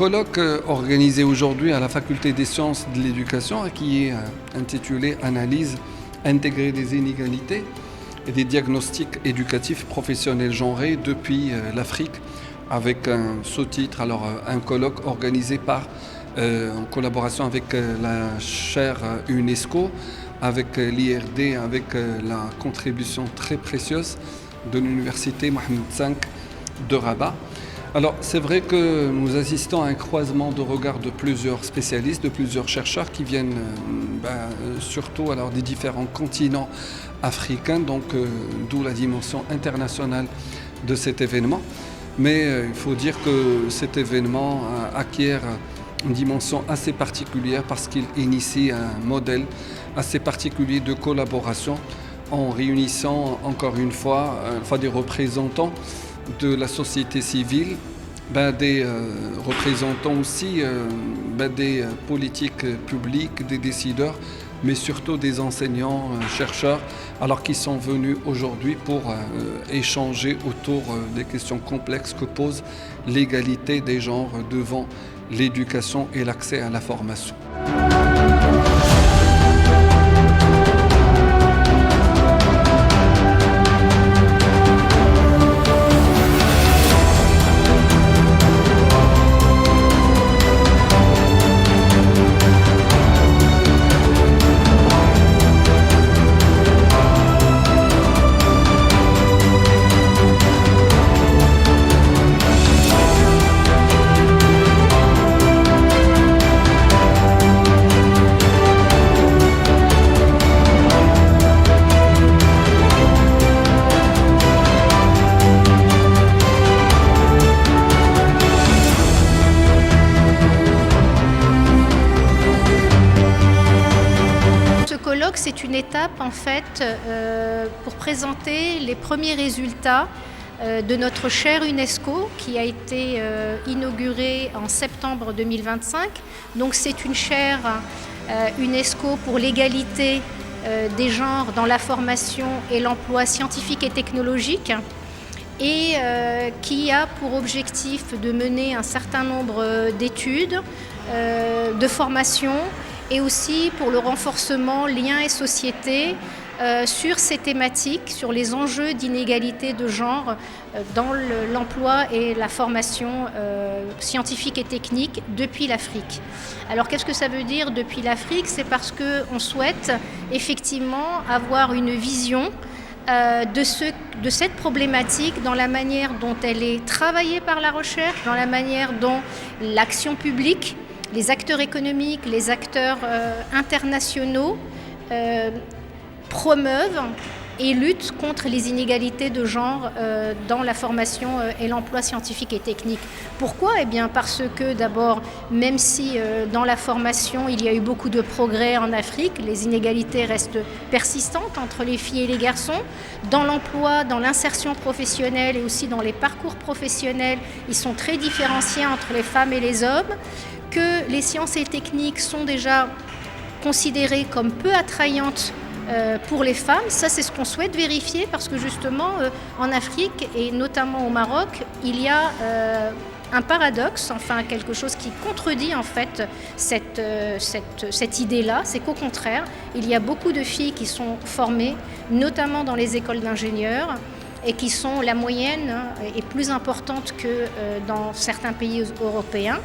colloque organisé aujourd'hui à la Faculté des sciences de l'éducation qui est intitulé Analyse intégrée des inégalités et des diagnostics éducatifs professionnels genrés depuis l'Afrique, avec un sous-titre, un colloque organisé en collaboration avec la chaire UNESCO, avec l'IRD, avec la contribution très précieuse de l'université Mohammed V de Rabat. Alors c'est vrai que nous assistons à un croisement de regards de plusieurs spécialistes, de plusieurs chercheurs qui viennent surtout des différents continents africains, donc d'où la dimension internationale de cet événement. Mais il faut dire que cet événement acquiert une dimension assez particulière parce qu'il initie un modèle assez particulier de collaboration en réunissant encore une fois des représentants de la société civile, des représentants aussi des politiques publiques, des décideurs, mais surtout des enseignants, chercheurs, qui sont venus aujourd'hui pour échanger autour des questions complexes que pose l'égalité des genres devant l'éducation et l'accès à la formation. C'est une étape en fait pour présenter les premiers résultats de notre chaire UNESCO qui a été inaugurée en septembre 2025. Donc c'est une chaire UNESCO pour l'égalité des genres dans la formation et l'emploi scientifique et technologique et qui a pour objectif de mener un certain nombre d'études, de formations, et aussi pour le renforcement liens et société sur ces thématiques, sur les enjeux d'inégalité de genre dans l'emploi et la formation scientifique et technique depuis l'Afrique. Alors qu'est-ce que ça veut dire depuis l'Afrique? C'est parce qu'on souhaite effectivement avoir une vision de cette problématique dans la manière dont elle est travaillée par la recherche, dans la manière dont l'action publique, les acteurs économiques, les acteurs internationaux promeuvent et luttent contre les inégalités de genre dans la formation et l'emploi scientifique et technique. Pourquoi? Eh bien parce que d'abord, même si dans la formation il y a eu beaucoup de progrès en Afrique, les inégalités restent persistantes entre les filles et les garçons. Dans l'emploi, dans l'insertion professionnelle et aussi dans les parcours professionnels, ils sont très différenciés entre les femmes et les hommes. Que les sciences et techniques sont déjà considérées comme peu attrayantes pour les femmes. Ça, c'est ce qu'on souhaite vérifier parce que justement, en Afrique et notamment au Maroc, il y a un paradoxe, quelque chose qui contredit en fait cette idée-là. C'est qu'au contraire, il y a beaucoup de filles qui sont formées, notamment dans les écoles d'ingénieurs, et qui sont la moyenne est plus importante que dans certains pays européens.